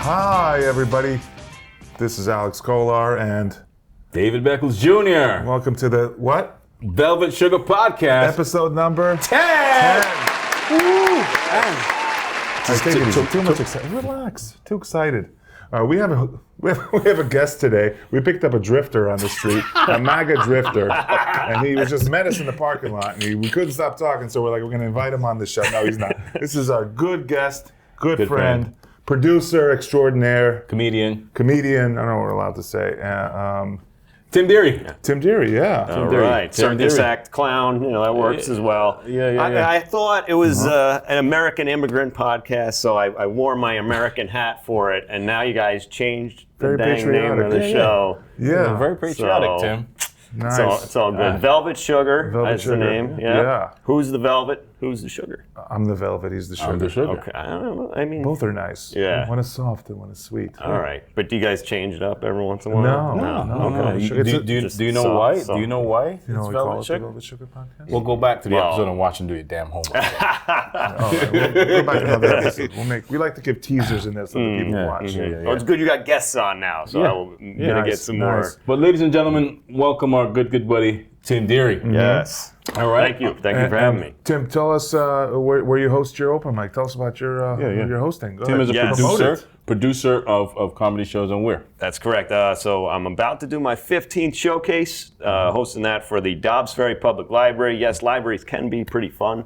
Hi, everybody. This is Alex Kolar and David Beckles Jr. Welcome to the what? Velvet Sugar Podcast. Episode number 10. Woo! Take it easy. Too much excitement. Relax. Too excited. We have a guest today. We picked up a drifter on the street, a MAGA drifter, and he was just met us in the parking lot, and we couldn't stop talking, so we're like, we're going to invite him on the show. No, he's not. This is our good guest, good friend, producer extraordinaire. Comedian. I don't know what we're allowed to say. Tim Deery. Tim Deery, yeah. All right, circus act, clown, that works as well. Yeah. I thought it was an American immigrant podcast, so I wore my American hat for it, and now you guys changed the Very dang name of the patriotic. show. Yeah. Very patriotic, So- Tim. Nice. It's all good. Velvet Sugar, Velvet that's Sugar. the name. Yeah. Who's the velvet? Who's the sugar? I'm the velvet, he's the sugar. I'm the sugar. Okay, I don't know. I mean, Both are nice. Yeah. One is soft and one is sweet. all right. But do you guys change it up every once in a while? No. Okay. Sugar. Do you know soft, why? soft. Do you know why? You know it's what we call Velvet it, the Sugar? Velvet Sugar Podcast? We'll go back to the Well- episode and watch and do your damn homework. All right, we'll go back to another episode. We like to give teasers in this so that people watch. Oh, it's good you got guests on now, so I'm gonna get some more. But ladies and gentlemen, welcome our good buddy, Tim Deery. Yes. All right. Thank you for having me. Tim, tell us where you host your open mic. Tell us about your hosting. Go Tim ahead. is a Yes. producer of comedy shows and where? That's correct. So I'm about to do my 15th showcase, hosting that for the Dobbs Ferry Public Library. Yes, libraries can be pretty fun.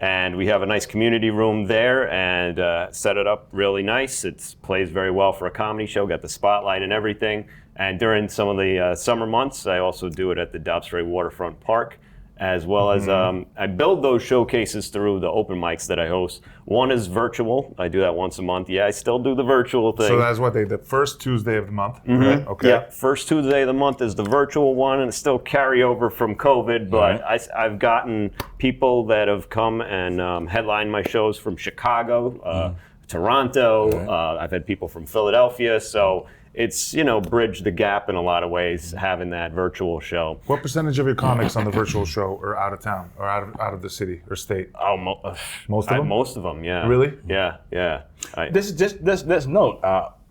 And we have a nice community room there and set it up really nice. It plays very well for a comedy show, got the spotlight and everything. And during some of the summer months, I also do it at the Dobbs Ferry Waterfront Park, as well as I build those showcases through the open mics that I host. One is virtual. I do that once a month. Yeah, I still do the virtual thing. So that's what the first Tuesday of the month, right? Okay. Yeah, first Tuesday of the month is the virtual one, and it's still carryover from COVID, but I've gotten people that have come and headlined my shows from Chicago, Toronto. I've had people from Philadelphia, so it's, bridge the gap in a lot of ways, having that virtual show. What percentage of your comics on the virtual show are out of town or out of the city or state? Oh, Most of them? Most of them, yeah. Really? Yeah. This let's note.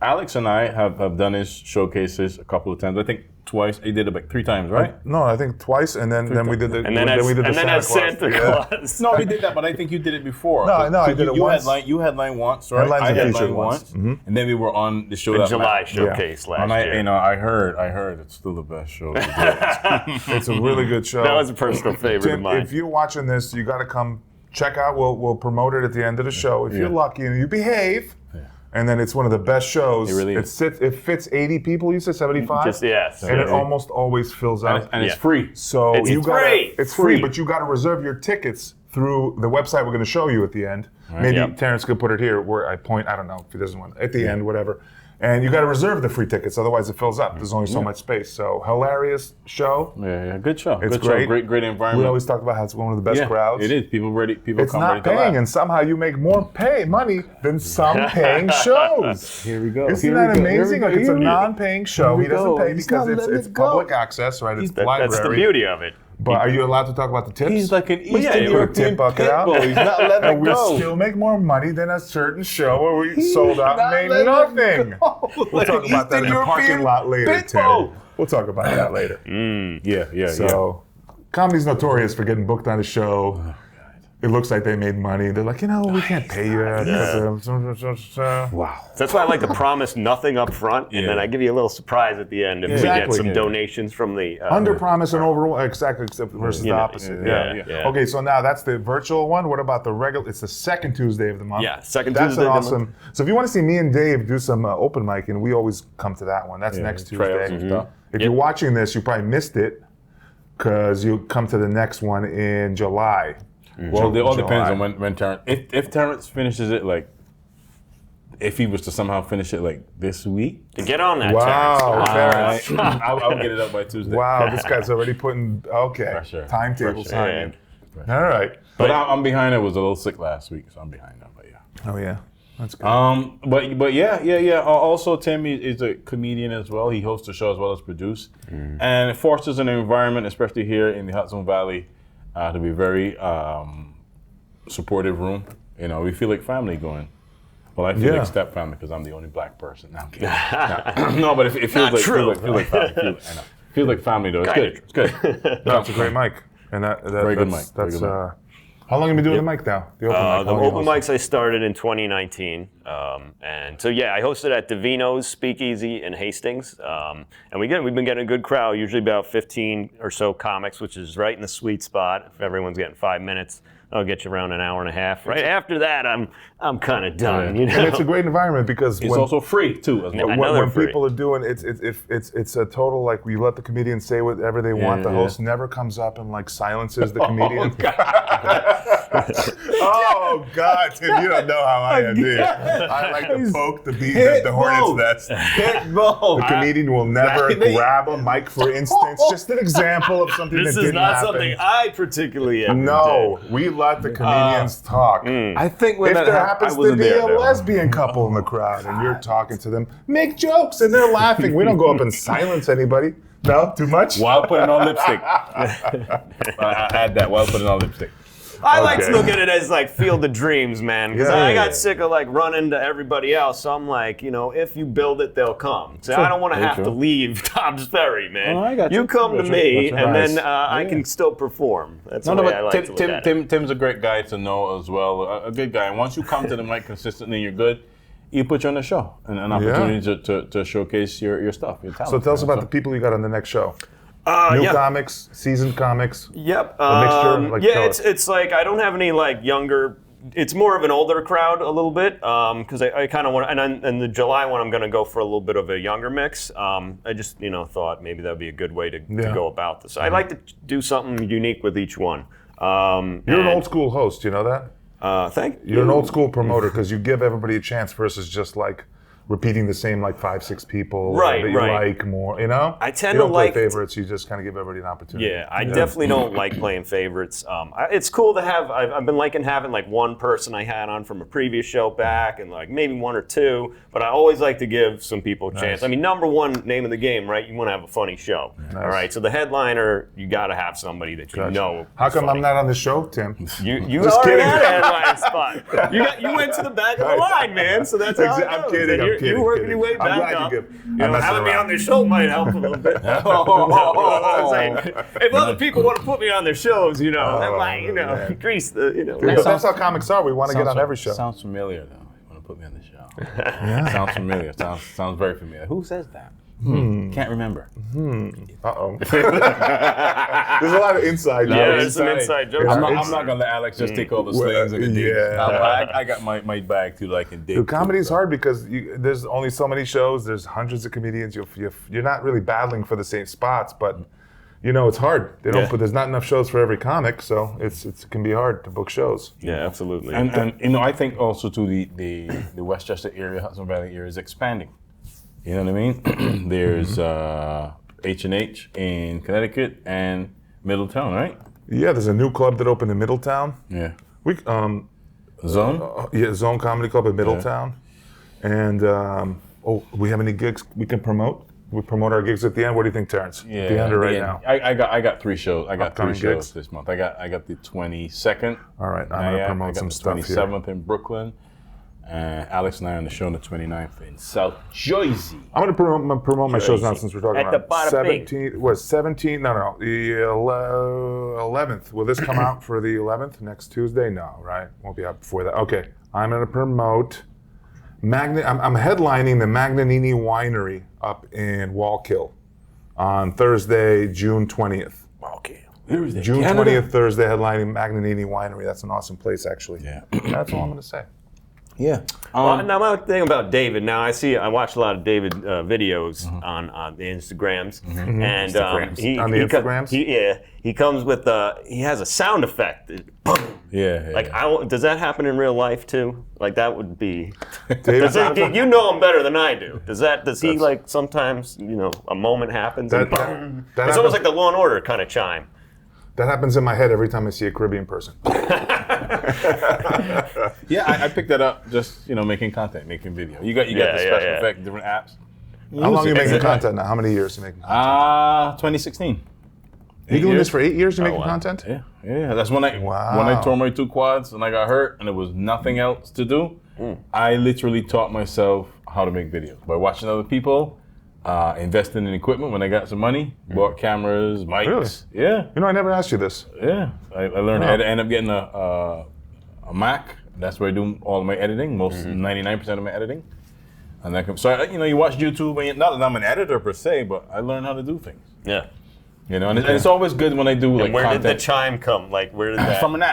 Alex and I have done his showcases a couple of times. I think twice. He did it like 3 times, right? No, I think twice, and then we did the Santa Claus. No, we did that, but I think you did it before. No, I did it once. You headlined once, right? Headlined I and headlined featured once, once. and then we were on the show The that July night. showcase last And year. I heard it's still the best show. To do. It's a really good show. That was a personal favorite of Tim, mine. if you're watching this, you got to come check out. We'll promote it at the end of the show. If you're lucky and you behave, and then it's one of the best shows. It really is. It fits 80 people. You said 75. Yes. And it almost always fills up. And it's free. So It's free. It's free, but you got to reserve your tickets through the website we're going to show you at the end. Maybe Yep. Terrence could put it here where I point. I don't know if he doesn't want at the end, whatever. And you got to reserve the free tickets, otherwise it fills up. There's only so much space. So hilarious show. Yeah, good show. It's good great. show. Great environment. We always talk about how it's one of the best crowds. It is. People It's come not ready to paying, laugh. and somehow you make more money than some paying shows. Here we go. Isn't that amazing? Like it's a non-paying show. He doesn't pay because it's public access, right? It's library. That's the beauty of it. But are you allowed to talk about the tips? He's like an Eastern yeah, you European tip bucket pit out. bull. He's not letting and it we go. still make more money than a certain show where we sold out and made nothing. We'll talk about that in the parking lot later, Tim. We'll talk about that later. Yeah. So, comedy's notorious for getting booked on a show. It looks like they made money. They're like, we can't pay you. Wow. That's why I like to promise nothing up front, and then I give you a little surprise at the end if we get Exactly. some donations from the... Under promise and over exactly, except versus the opposite. yeah. Okay, so now that's the virtual one. What about the regular? It's the second Tuesday of the month. Yeah, second That's Tuesday an of the awesome. So if you want to see me and Dave do some open mic, and we always come to that one. That's next trails Tuesday. and stuff. If you're watching this, you probably missed it because you come to the next one in July. Well, it all depends July. on when Terrence. If Terrence finishes it if he was to somehow finish it this week. Get on that, Wow, Terrence. Terrence. I'll get it up by Tuesday. Wow, this guy's already putting Pressure. timetable Pressure. signing. All right. But I'm behind. I was a little sick last week, so I'm behind now. But yeah. Oh yeah, that's good. But yeah. Also, Tim is a comedian as well. He hosts a show as well as produce, and it fosters an environment, especially here in the Hudson Valley, to be very supportive room. We feel like family going. Well, I feel Yeah. like step family because I'm the only black person. No, I'm kidding. No, but it feels Not like true. feels like family. I know. Feels like family though. It's Kinda good. It's good. No, it's a great mic. And Very good mic. Very That's good mic. how long have you been doing the mic now? The open mic. The How long open you mics I started in 2019, and so yeah, I hosted at Davino's Speakeasy in Hastings, and we've been getting a good crowd. Usually about 15 or so comics, which is right in the sweet spot. If everyone's getting 5 minutes, I'll get you around an hour and a half. Right after that, I'm kind of done. You know, And it's a great environment because It's also free too. As well. I know they're when free. people are doing it's a total like we let the comedians say whatever they want. The yeah. host never comes up and like silences the comedian. Oh, Oh God, Tim, you don't know how I am, dude. I like to poke the hornet's nest. The comedian will never grab a mic, for instance. Just an example of something this that is didn't not happen. something I particularly ever No, we let the comedians talk. I think when If that there happened, happens I to wasn't be there, a though. lesbian couple in the crowd and you're talking to them, make jokes and they're laughing. We don't go up and silence anybody. No, too much? While putting on lipstick. I add that while putting on lipstick. I like to Okay. look at it as like Field of Dreams, man, because Yeah. I got sick of like running to everybody else. So I'm like, if you build it, they'll come. So I don't want to Very have true. to leave Dobbs Ferry, man. Oh, I got you. come to Gotcha. me, Gotcha. and Nice. then I can still perform. That's No, the way but I like to look at it. Tim's a great guy to know as well. A good guy. And once you come to the mic consistently, you're good. You put you on the show and an opportunity to showcase your stuff, your talent. So tell us man. about the people you got on the next show. New yeah. comics, seasoned comics. Yep. A mixture? Like, yeah, tell it's us. it's like I don't have any like younger. It's more of an older crowd a little bit because I kind of want. And the July one, I'm going to go for a little bit of a younger mix. I just thought maybe that would be a good way to go about this. I like to do something unique with each one. You're an old school host, you know that? Thank you. You're an old school promoter because you give everybody a chance versus just like repeating the same like 5-6 people Right, that you right. like more, you know? I tend you don't to play like- favorites, you just kind of give everybody an opportunity. Yeah, I definitely don't like playing favorites. It's cool to have. I've been liking having like one person I had on from a previous show back, and like maybe one or two. But I always like to give some people a chance. I mean, number one, name of the game, right? You want to have a funny show. All right. So the headliner, you got to have somebody that you know. How is come funny. I'm not on the show, Tim? You Just already kidding. had a headline spot. You went to the back of the line, man. So that's how it I'm goes. kidding, And I'm you're kidding, working kidding. your way I'm back glad up. you give- I'm messing Having me around. on their show might help a little bit. If other people want to put me on their shows, that might, man. grease the, But that's how comics are. We want to get on every show. Sounds familiar though. You want to put me on the show? Sounds familiar. Sounds very familiar. Who says that? Can't remember. Uh-oh. There's a lot of inside jokes. Yeah, there's some inside jokes. I'm It's- not gonna let Alex just take all the slings and the digs. yeah. I got my bag too, like in dig. Dude, comedy's hard because there's only so many shows. There's hundreds of comedians. You're not really battling for the same spots, but it's hard. They don't. Yeah. But there's not enough shows for every comic, so it can be hard to book shows. Yeah, absolutely. And I think also too the Westchester area, Hudson Valley area is expanding. You know what I mean? There's H&H in Connecticut and Middletown, right? Yeah, there's a new club that opened in Middletown. Yeah. We Zone? Zone Comedy Club in Middletown, and we have any gigs we can promote? We promote our gigs at the end. What do you think, Terrence? Yeah. At the end or right now? I got 3 shows. I got Upcoming 3 shows gigs? this month. I got the 22nd. All right, I'm gonna promote I got some the stuff here. 27th in Brooklyn. Alex and I on the show on the 29th in South Jersey. I'm going to promote my shows now since we're talking At the about Bada Bing. 17. No, the 11th. Will this come out for the 11th next Tuesday? No, right? Won't be out before that. Okay, I'm going to promote I'm headlining the Magnanini Winery up in Wallkill on Thursday, June 20th. Okay. June 20th, Thursday, headlining Magnanini Winery. That's an awesome place, actually. Yeah. That's all I'm going to say. Yeah. Well, now my thing about David. Now I watch a lot of David videos on the Instagrams, and On the Instagrams? he comes with he has a sound effect. Yeah. Like does that happen in real life too? Like that would be. David, You know him better than I do. Does he like sometimes a moment happens? That and it's happens- almost like the Law and Order kind of chime. that happens in my head every time I see a Caribbean person. Yeah, I picked that up just making content, making video. You got the Yeah, special yeah. effect, different apps. How long are you making Exactly. content now? How many years are you making content? 2016. You doing this for 8 years? You're making wow. content? Yeah. That's when I Wow. tore my 2 quads and I got hurt and there was nothing else to do. I literally taught myself how to make videos by watching other people, investing in equipment when I got some money, bought cameras, mics. Really? Yeah. You know, I never asked you this. Yeah. I learned. I ended up getting a Mac. That's where I do all of my editing, 99% of my editing. And you watch YouTube, and not that I'm an editor per se, but I learned how to do things. Yeah. And it's always good when I do like Where content. did the chime come? Like, where did that? From an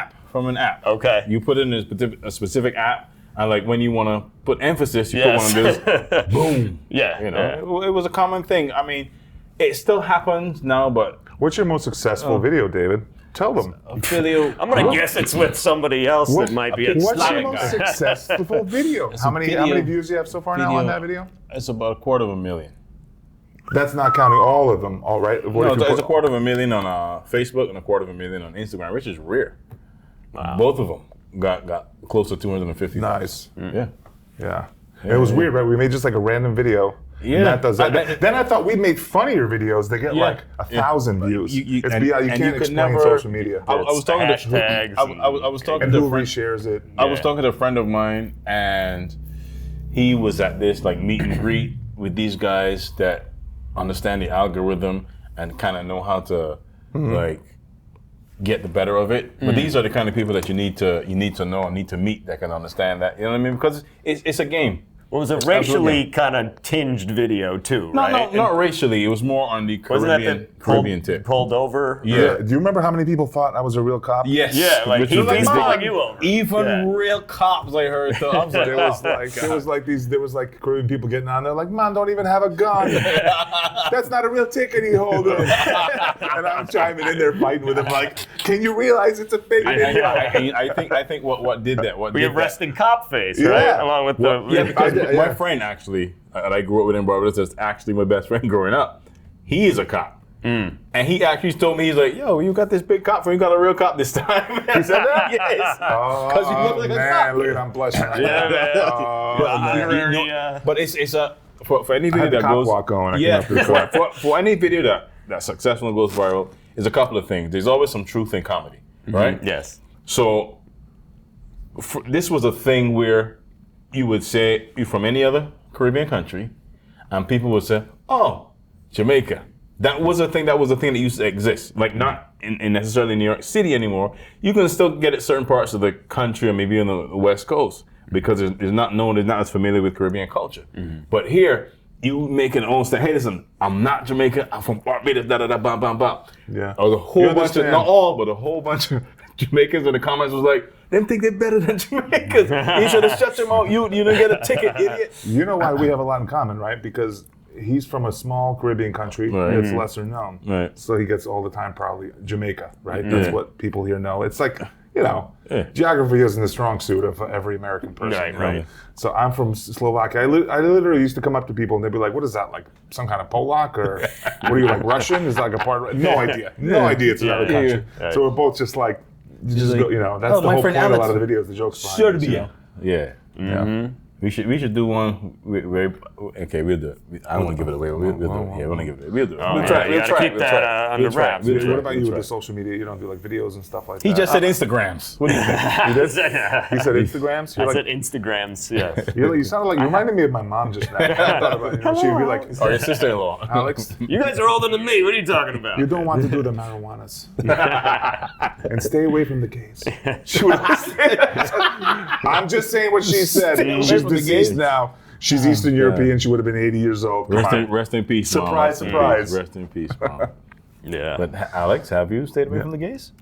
app. Okay. You put it in a specific app, and like when you want to put emphasis, you put one of those. Boom. Yeah. It was a common thing. I mean, it still happens now, but What's your most successful video, David? Tell them. video. I'm gonna guess it's with somebody else that might be a What's your slight most guy. successful video? How many views do you have so far now on that video? It's about 250,000. That's not counting all of them, all right? No, it's 250,000 on Facebook and 250,000 on Instagram, which is rare. Wow. Both of them got close to 250. Nice. Yeah. It was weird, right? We made just like a random video. Yeah. And that does that. Then I thought we made funnier videos that get like 1,000 views. You It's and- you and can't could explain never- social media. I was talking hashtags to I was talking and to who a friend. reshares it. I was talking to a friend of mine, and he was at this like meet and greet with these guys that understand the algorithm and kind of know how to like get the better of it. But these are the kind of people that you need to know and need to meet that can understand that. You know what I mean? Because it's a game. Well, it was a racially kind of tinged video too, No, right? not racially. It was more on the Wasn't Caribbean, that the Caribbean tip. pulled over? Yeah. Do you remember how many people thought I was a real cop? Yes. Yeah, like Which he's was pulling like, you over. even Yeah. real cops, I heard. So I was like, There was like Caribbean people getting on there like, man, don't even have a gun. That's not a real ticket he holder. And I'm chiming in there fighting with him like, can you realize it's a fake video? I think what did that? What We did have that? resting cop face, Yeah. right? Along with the Yeah, because Yeah. my friend actually, that I grew up with in Barbados, that's actually my best friend growing up. He is a cop. And he actually told me, he's like, yo, you got this big cop friend, you got a real cop this time. He said that? Yes. Because you look like a man, cop. look at I'm blushing. Right Yeah, now. man. But, Honorary, uh, but it's a, for any video had the that cop goes, walk going. I yeah, came up to for any video that's successful and goes viral, is a couple of things. There's always some truth in comedy, right? yes. So this was a thing where you would say you're from any other Caribbean country, and people would say, "Oh, Jamaica." That was a thing. That was a thing that used to exist. Like not in necessarily New York City anymore. You can still get it certain parts of the country or maybe on the West Coast because it's not known. It's not as familiar with Caribbean culture. But here, you make an own stand. Hey, listen, I'm not Jamaican. I'm from Barbados. Da da da bam bam bam. Yeah. Or the whole You bunch of understand. not all, but a whole bunch of Jamaicans in the comments was like, them think they're better than Jamaicans. You should have shut them out. You didn't get a ticket, idiot. You know why we have a lot in common, right? Because he's from a small Caribbean country Right. that's lesser known. Right. So he gets all the time probably Jamaica, right? That's what people here know. It's like, Yeah. geography isn't the strong suit of every American person. Right, you know? right. So I'm from Slovakia. I literally used to come up to people and they'd be like, what is that, like some kind of Polak or what are you, like Russian? Is that like a part of No idea. No idea it's another Yeah. country. Yeah. So we're both just like, that's like, the my whole friend point of a lot Alex of the videos, the jokes behind it, you know? Yeah. Yeah. We should do one. Okay, we'll do it. I don't want to give it away. We'll do it. Yeah, we're gonna give it. We'll do it. Oh, We'll yeah, try it. you We'll gotta try keep it. that, We'll try it. under We'll try it. wraps. We'll What try it. about you We'll with try the it. social media? You don't do like videos and stuff like He that? just said Instagrams. What do you think? He did? He said Instagrams? I You're said like, Instagrams, yes. you sounded like, you reminded me of my mom just now. I thought about it. She'd be like, Or your sister-in-law. Alex, You guys are older than me. What are you talking about? you don't want to do the marijuanas. And stay away from the gays. She would I'm just saying what she said. She's from the deceased gays. now. She's Eastern European. She would have been 80 years old. Come on. Rest in peace, Mom. Surprise, surprise. Rest in peace, Mom. Yeah. But Alex, have you stayed away from the gays?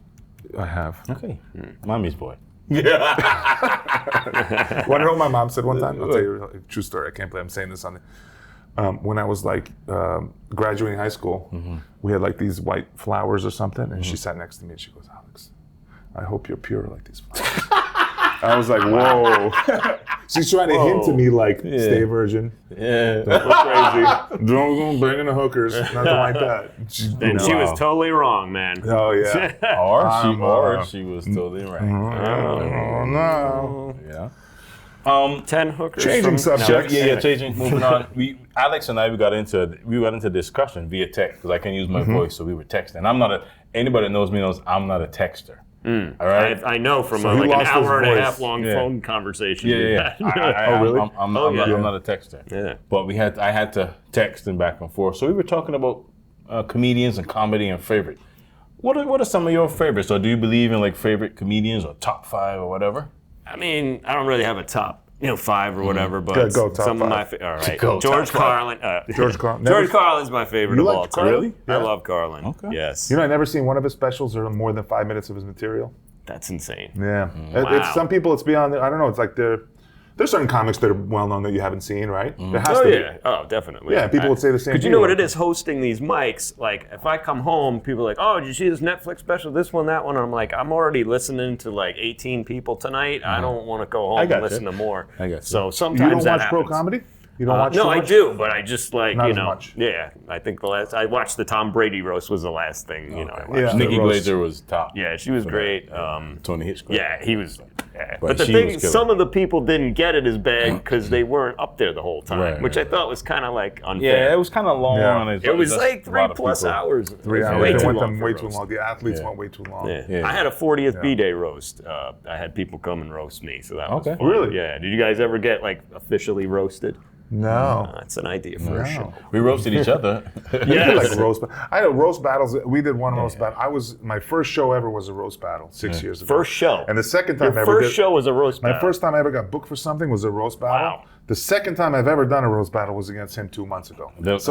I have. Okay. Mommy's boy. Want to know what my mom said one time? I'll tell you a true story. I can't believe I'm saying this on the. When I was like graduating high school, we had like these white flowers or something, and she sat next to me and she goes, "Alex, I hope you're pure like these flowers." I was like, "Whoa!" She's trying to hint to me like, "Stay a virgin, Yeah. don't go crazy, don't bring in the hookers, nothing like that." And she was totally wrong, man. Oh yeah. Or she was totally right. Oh no. Yeah. 10 hookers. Changing from- subject. Yeah. Changing. Moving on. Alex and I, we got into discussion via text because I can use my voice, so we were texting. I'm not anybody that knows me knows I'm not a texter. All right. I know from So like he an lost his hour and a voice. half long Yeah. phone conversation. Yeah, we yeah. had. Oh, really? I'm not a texter. Yeah. But I had to text and back and forth. So we were talking about comedians and comedy and favorite. What are some of your favorites? Or do you believe in like favorite comedians or top 5 or whatever? I mean, I don't really have a top, 5 or whatever, but Good, go top some of my five. all right. Go George top five. Carlin. George Carlin. George Never- Carlin's my favorite You of like all time. Carlin? Really? I Yeah. love Carlin. Okay. Yes. You know, I never seen one of his specials or more than 5 minutes of his material. That's insane. Yeah. Wow. It's some people, it's beyond, I don't know, it's like there's certain comics that are well known that you haven't seen, right? There has Oh to yeah. Oh, definitely. be. Yeah, people would say the same thing. Because you know what it is hosting these mics. Like, if I come home, people are like, "Oh, did you see this Netflix special? This one, that one." And I'm like, I'm already listening to like 18 people tonight. I don't want to go home and got you. listen to more. I got you. So You sometimes don't that watch pro happens. comedy? You don't watch No, too I much? do, but I just like Not you as know, much. yeah. I think I watched the Tom Brady roast was the last thing I watched. Yeah. Nikki The roast. Glazer was top. Yeah, she was for great. that. Tony Hitchcock. Yeah, he was. Yeah. But But the she thing, was killer. some of the people didn't get it as bad because they weren't up there the whole time, Right, which I right, thought was kind of like unfair. Yeah, it was kind of long. Yeah. and It was that's like a lot of 3+ people. hours. 3 It was hours. Way They too went long. them for way a too roast. long. The athletes Yeah. went way too long. Yeah. Yeah. I had a 40th B-Day roast. I had people come and roast me, so that was Okay. fun. Really? Yeah. Did you guys ever get like officially roasted? No. That's an idea for a show. We roasted each other. Yeah, like roast. I had roast battles. We did one roast battle. My first show ever was a roast battle 6 years ago. First show. And the second time Your I ever first did, show was a roast my battle. first time I ever got booked for something was a roast battle. Wow. The second time I've ever done a roast battle was against him 2 months ago. That was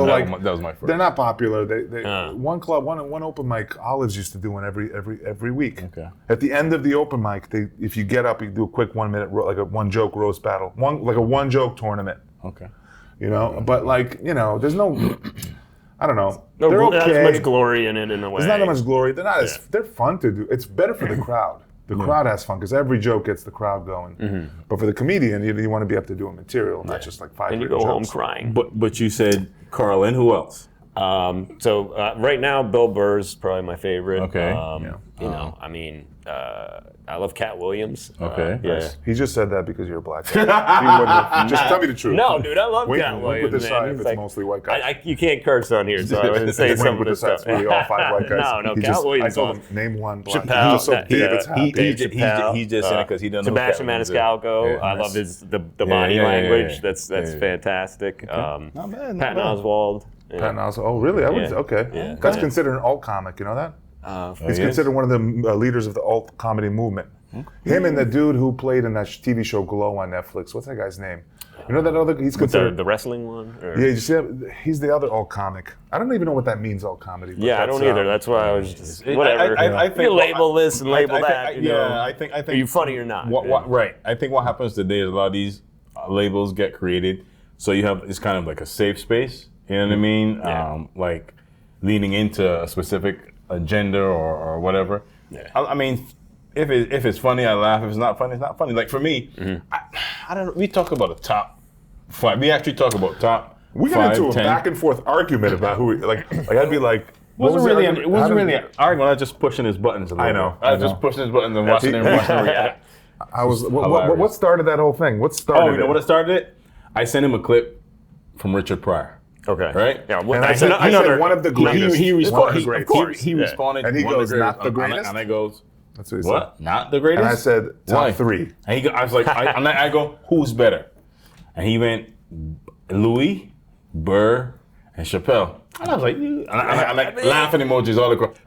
my first. They're not popular. One club, one open mic, Olives used to do one every week. Okay. At the end of the open mic, if you get up, you do a quick 1 minute, like a one joke roast battle, like a one joke tournament. Okay. You know, but like there's no, I don't know. No, They're not okay. as much glory in it in a way. There's not that much glory. They're not as. They're fun to do. It's better for the crowd. The crowd has fun because every joke gets the crowd going. But for the comedian, you want to be able to do a material, not just like 5 And you minute go home jokes. crying. But you said Carlin. Who else? So right now, Bill Burr's probably my favorite. Okay. You know, I mean, I love Cat Williams. Okay. Yeah. He just said that because you're a black guy. He wouldn't- just tell me the truth. No, dude, I love Wink- Cat wink Williams. with this man. eye if He's it's like- mostly white guys. You can't curse on here, so I wouldn't say Wink some of with this this eye, stuff. it's really all 5 white guys. No, He Cat just, Williams. I told him, name one black. Chappelle, He just so yeah. David's happy. Dave Chappelle, he's just saying it because he doesn't know Sebastian Cat Williams. Maniscalco. Yeah, I nice. love the body yeah, language. yeah. That's Yeah. fantastic. Not bad, not Patton bad. Oswalt. Yeah. Patton Oswalt. Oh, really? I would. Yeah. Okay. Yeah. That's Yeah. considered an alt comic. You know that? He's yes? considered one of the leaders of the alt comedy movement. Him and the dude who played in that TV show Glow on Netflix. What's that guy's name? You know that other? He's considered. The wrestling one? Or? Yeah, you see, he's the other alt comic. I don't even know what that means, alt comedy. But Yeah, I that's, don't either. That's why I was just I- whatever. I think- you label this and label that. You know. I think. Are you funny or not? Right. I think what happens today is a lot of these labels get created, so you have it's kind of like a safe space. You know what I mean? Yeah. Like leaning into a specific agenda or whatever. Yeah. I mean, if it's funny, I laugh. If it's not funny, it's not funny. Like for me, I don't know. We talk about the top 5. We actually talk about top. We got 5, into a 10. back and forth argument about who. Like I'd be like, what Wasn't was the really argument? it wasn't How did- really an argument. I was just pushing his buttons a little I know, bit. I was I know. just pushing his buttons and watching him react. I was. What hilarious. started that whole thing? What started? Oh, you know what started it? I sent him a clip from Richard Pryor. Okay. Right? Yeah. Well, And I that's said another one of the greatest. He One of responded. the He, greatest. of course, he Yeah. responded. And he one of goes, "Not the greatest?" And I goes, That's what he "What? Not the greatest?" And I said, top Why? 3. And he go, I was like, I go, "Who's better?" And he went, Louis, Burr, and Chappelle. And I was like, and I like laughing emojis all across.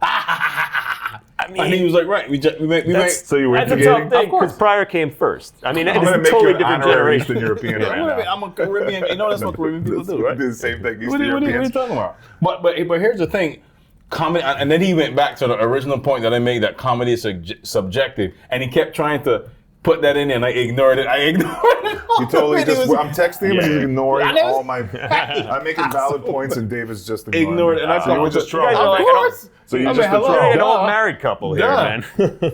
I mean, And he was like, "Right, we make." So you were that's a instigating? tough thing because Pryor came first. I mean, I'm it's gonna a make totally you an different honorary generation. Eastern European Yeah, right now. I'm a Caribbean. You know that's what Caribbean people do, right? Do the same thing. Eastern What are you Europeans. talking about? But here's the thing. Comedy, and then he went back to the original point that I made that comedy is subjective, and he kept trying to put that in, and I ignored it. You totally And he just. was- I'm texting him and he's ignoring And it was- all my. I'm making valid points and David's just ignoring Ignored me. it, and I So you thought, were just you guys are trolling. like of course. So you're I mean, just a hello. You're troll. an Duh. old married couple here, Duh. man.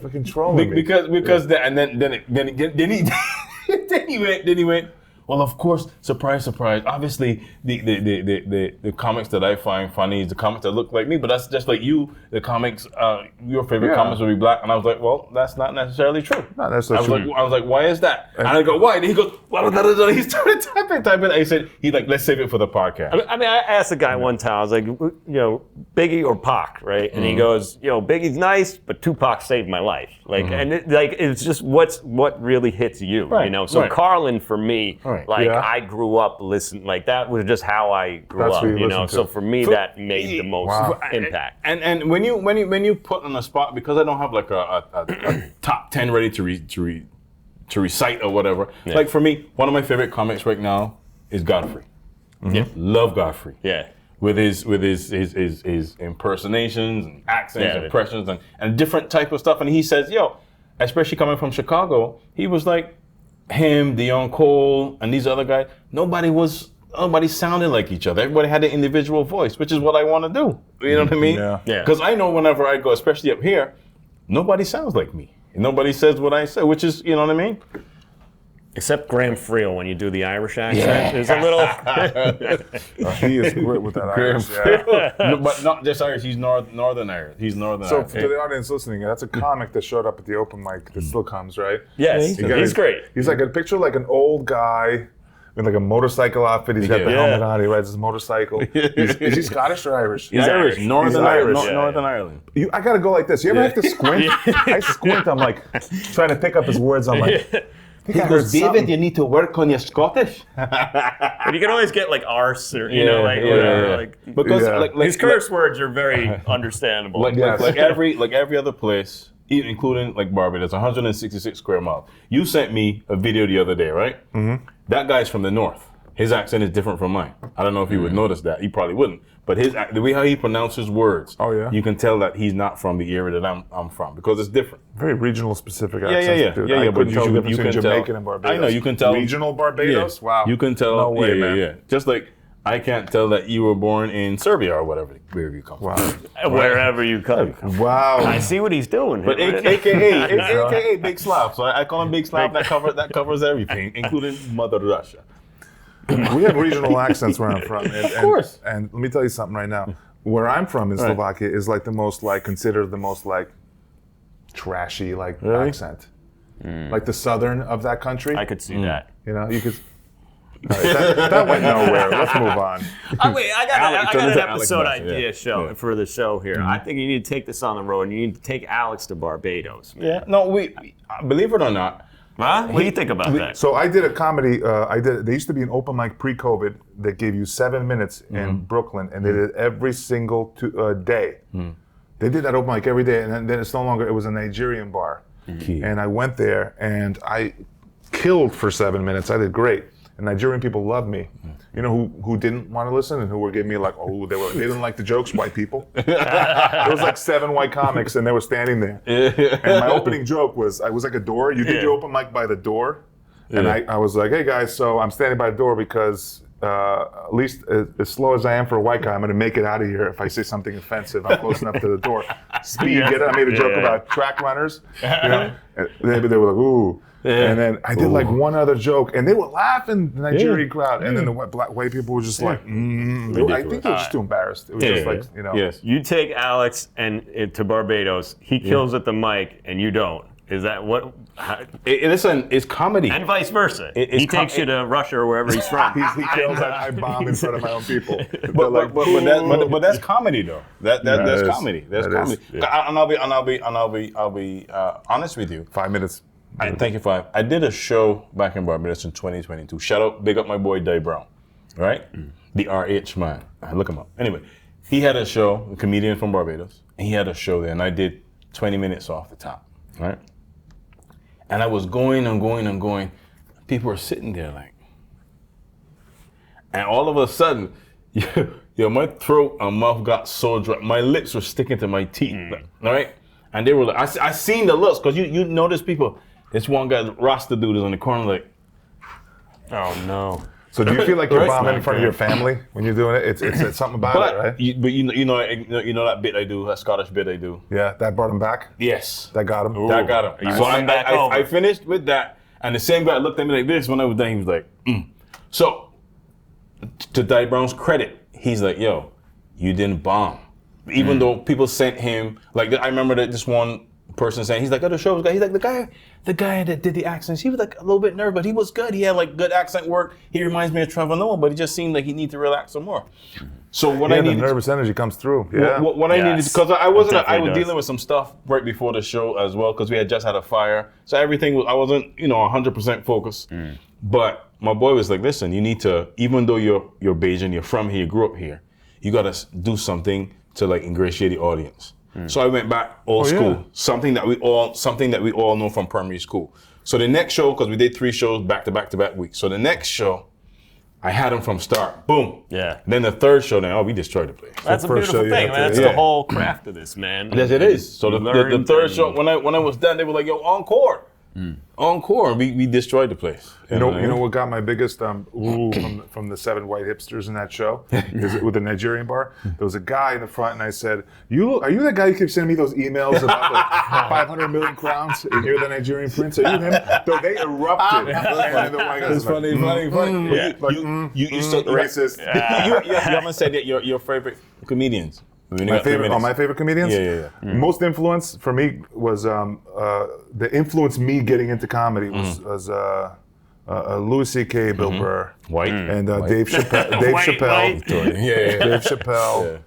Fucking trolling me. because then he then he went, Well, of course, surprise, surprise. Obviously, the comics that I find funny is the comics that look like me, but that's just like you. The comics, your favorite comics will be black, and I was like, well, that's not necessarily true. No, that's not true. I was like, why is that? And I go, why? And he goes, well, he started typing. And he said, let's save it for the podcast. I mean, I asked the guy one time, I was like, Biggie or Pac, right? And he goes, Biggie's nice, but Tupac saved my life. Like, and it's just what really hits you, Right, So right. Carlin for me, Yeah. I grew up listening, like that was just how I grew That's up, what you listened to. So for me, that made the most impact. And when you put on the spot, because I don't have like a top 10 ready to recite or whatever. Yeah. Like for me, one of my favorite comics right now is Godfrey. Yeah. Love Godfrey. Yeah. With his impersonations and accents, Yeah. impressions, and different type of stuff. And he says, especially coming from Chicago, he was like him, Dion Cole, and these other guys. Nobody sounded like each other. Everybody had an individual voice, which is what I want to do. You know what I mean? Yeah. Because I know whenever I go, especially up here, nobody sounds like me. Nobody says what I say, which is, you know what I mean? Except Graham Friel when you do the Irish accent. There's a little. He is great with that Irish. No, but not just Irish. He's Northern Irish. He's Northern So Irish. to the audience listening, that's a comic that showed up at the open mic that still comes, right? Yes, He got he's his- great. He's like a picture like an old guy in like a motorcycle outfit. He's got the Yeah. helmet on. He rides his motorcycle. Is he Scottish or Irish? He's Irish. Northern He's Irish. Irish. Northern Ireland. I gotta go like this. You ever have to squint? I squint. I'm like trying to pick up his words. I'm like, I think I heard something. you need to work on your Scottish. But you can always get like arse or Because Yeah. like his curse words are very understandable. like every other place, including like Barbados, 166 square miles. You sent me a video the other day, right? Mm-hmm. That guy's from the north. His accent is different from mine. I don't know if he would notice that. He probably wouldn't. But the way how he pronounces words, you can tell that he's not from the area that I'm from because it's different. Very regional specific accents. Dude. Yeah. I But couldn't tell the difference between can Jamaican tell. and Barbados. I know you can tell. Regional Barbados? Yeah. Wow. You can tell. No way, yeah, man. yeah. Just like I can't tell that you were born in Serbia or wherever you come from. Wow. Wherever you come. Wow. I see what he's doing. But here. AKA Big Slap. So I call him Big Slap. That covers everything, including Mother Russia. We have regional accents where I'm from. Of course. And let me tell you something right now. Where I'm from in Slovakia is like considered the most like trashy accent. Like the southern of that country. I could see that. You know, you could. All right, that went nowhere. Let's move on. Wait, I got turn an it to Alex episode Bassett, idea for the show here. I think you need to take this on the road and you need to take Alex to Barbados. Yeah. No, we believe it or not. Huh? What do you think about that? So I did a comedy. There used to be an open mic pre-COVID that gave you 7 minutes in Brooklyn, and they did it every single day. They did that open mic every day, and then it's no longer. It was a Nigerian bar, and I went there and I killed for 7 minutes. I did great, and Nigerian people loved me. You know who didn't want to listen and who were giving me like, they didn't like the jokes. White people. There was like 7 white comics, and they were standing there. And my opening joke was, I was like a door. You did your open mic by the door, and I was like, hey guys, so I'm standing by the door because at least as slow as I am for a white guy, I'm going to make it out of here if I say something offensive. I'm close enough to the door. Speed, get it? I made a joke about track runners. You know? And they were like, ooh. And then I did like one other joke, and they were laughing, the Nigerian crowd, and then the white people were just like, I think they were just too embarrassed. It was just like, you know. Yes. You take Alex to Barbados, he kills at the mic, and you don't. Is that what? Listen, it's comedy. And vice versa. It's he takes you to Russia or wherever he's from. He kills, I bomb in front of my own people. But that's comedy though. That's is. comedy. That's That comedy. is, yeah. And I'll be honest with you. 5 minutes. Thank you, Five. I did a show back in Barbados in 2022. Shout out, big up my boy Dave Brown, right? The RH man. Look him up. Anyway, he had a show, a comedian from Barbados, and he had a show there, and I did 20 minutes off the top, right? And I was going and going and going. People were sitting there like, and all of a sudden, my throat and mouth got so dry. My lips were sticking to my teeth, all right? And they were like, I seen the looks, because you notice people. This one guy, Rasta dude, is on the corner like, Oh no. So do you feel like you're Right. bombing in front of your family when you're doing it? It's something about it, right? you know that bit I do, that Scottish bit I do. Yeah, that brought him back. Yes. That got him. That got him. Are you So going back I over? finished with that, And the same guy looked at me like this when I was done. He was like, So, to Dave Brown's credit, he's like, yo, you didn't bomb. Even though people sent him, like, I remember that this one person saying, he's like, the show was good. He's like, the guy that did the accents, he was like a little bit nervous, but he was good. He had like good accent work. He reminds me of Trevor Noah, but he just seemed like he needed to relax some more. So what I needed, the nervous energy comes through. Yeah. What I needed, because I was dealing with some stuff right before the show as well, because we had just had a fire. So everything I wasn't 100% focused. But my boy was like, listen, you need to, even though you're Bajan, you're from here, you grew up here, you got to do something to like ingratiate the audience. So I went back old school, something that we all know from primary school. So the next show, because we did 3 shows back to back weeks. So the next show, I had them from start, boom. Yeah. Then the third show, we destroyed the place. That's a beautiful thing, man. That's the whole craft of this, man. Yes, it is. So the third show, when I was done, they were like, yo, encore. Encore, we destroyed the place. You know what got my biggest ooh from the 7 white hipsters in that show? Is it with the Nigerian bar? There was a guy in the front, and I said, are you that guy who keeps sending me those emails about like 500 million crowns? And you're the Nigerian prince? Are you him? So they erupted. And the white guys It's funny. Yeah. You still racist. You haven't said that your favorite comedians. My favorite comedians? Yeah. Most influence for me was the influence me getting into comedy was Louis C.K., Bill Burr, White, and Dave Chappelle. Dave Chappelle. Dave Chappelle.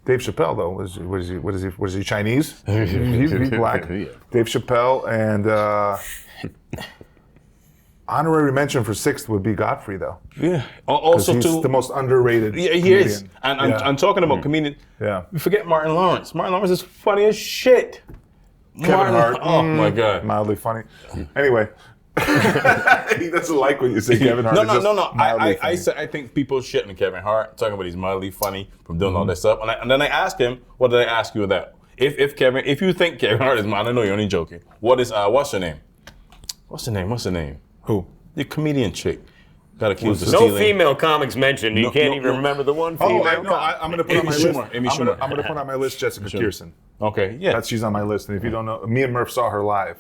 Dave Chappelle though was he Chinese? He's black. Dave Chappelle and. Honorary mention for 6th would be Godfrey, though. Yeah. Also, he's the most underrated. Yeah, he comedian. is. And I'm talking about comedian. Yeah. You forget Martin Lawrence. Martin Lawrence is funny as shit. Kevin Hart. Oh my God. Mildly funny. Anyway, he doesn't like when you say Kevin Hart. No. I think people shitting on Kevin Hart, talking about he's mildly funny from doing all this stuff. And then I asked him, what did I ask you with that? If you think Kevin Hart is mildly, I know you're only joking. What's her name? What's the name? Who? The comedian chick. Got accused of no stealing. female comics mentioned. You can't even remember the one female. I'm going to put on my list. Amy Schumer. I'm going to put on my list Jessica Pearson. Okay, yeah. She's on my list. And if you don't know, me and Murph saw her live.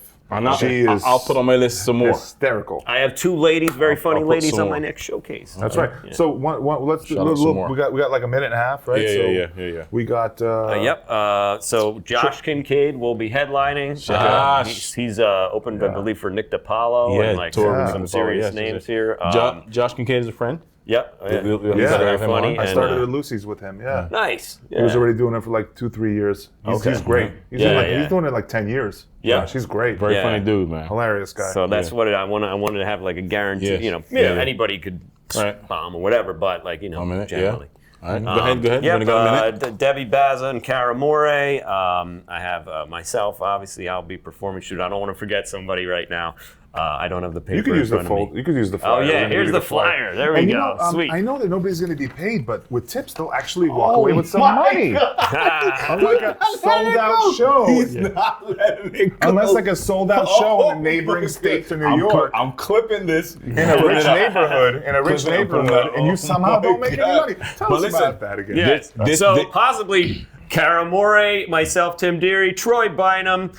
She is. I'll put on my list some more. Hysterical. I have 2 ladies, very funny ladies, on my more. next showcase. That's right. Yeah. So let's do. We got like a minute and a half, right? Yeah. We got. So Josh Kincaid will be headlining. He's opened, I believe, for Nick DiPaolo and like some serious names here. Josh Kincaid is a friend. Yep. Very funny. I started at Lucy's with him. Yeah. Nice. He was already doing it for like 2-3 years. He's great. He's doing it like 10 years. Yeah. She's great. Very funny dude, man. Hilarious guy. So that's what I wanted to have like a guarantee. Anybody could bomb or whatever, but like generally. All right, go ahead. Yep, Debbie Baza and Cara More. I have myself, obviously. I'll be performing. Shoot, I don't want to forget somebody right now. I don't have the paper. You could use the fold. You could use the flyer. Oh yeah, here's the flyer. There we go. Sweet. I know that nobody's going to be paid, but with tips, they'll actually walk away with some money. Unlike a sold-out show. He's not letting it go. Unless like a sold-out show in a neighboring state to New York. I'm clipping this in a rich neighborhood. And you somehow don't make any money. Tell us about that again. Yes. Possibly Cara More, myself, Tim Deery, Troy Bynum,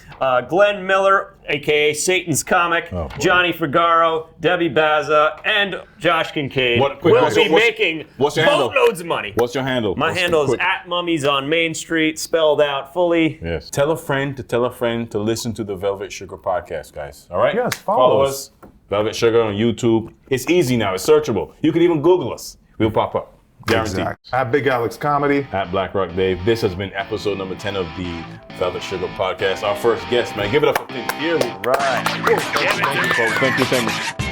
Glenn Miller, a.k.a. Satan's Comic, Johnny Figaro, Debbie Baza, and Josh Kincaid will be making boatloads of money. What's your handle? My handle is @Mummies on Main Street, spelled out fully. Yes. Tell a friend to listen to the Velvet Sugar podcast, guys. All right? Yes, follow us. Velvet Sugar on YouTube. It's easy now. It's searchable. You can even Google us. We'll pop up. Guaranteed. Exactly. At Big Alex Comedy. At Black Rock Dave. This has been episode number 10 of the Velvet Sugar podcast. Our first guest, man. Give it up for Tim Deery. Right. Thank you, folks. Thank you.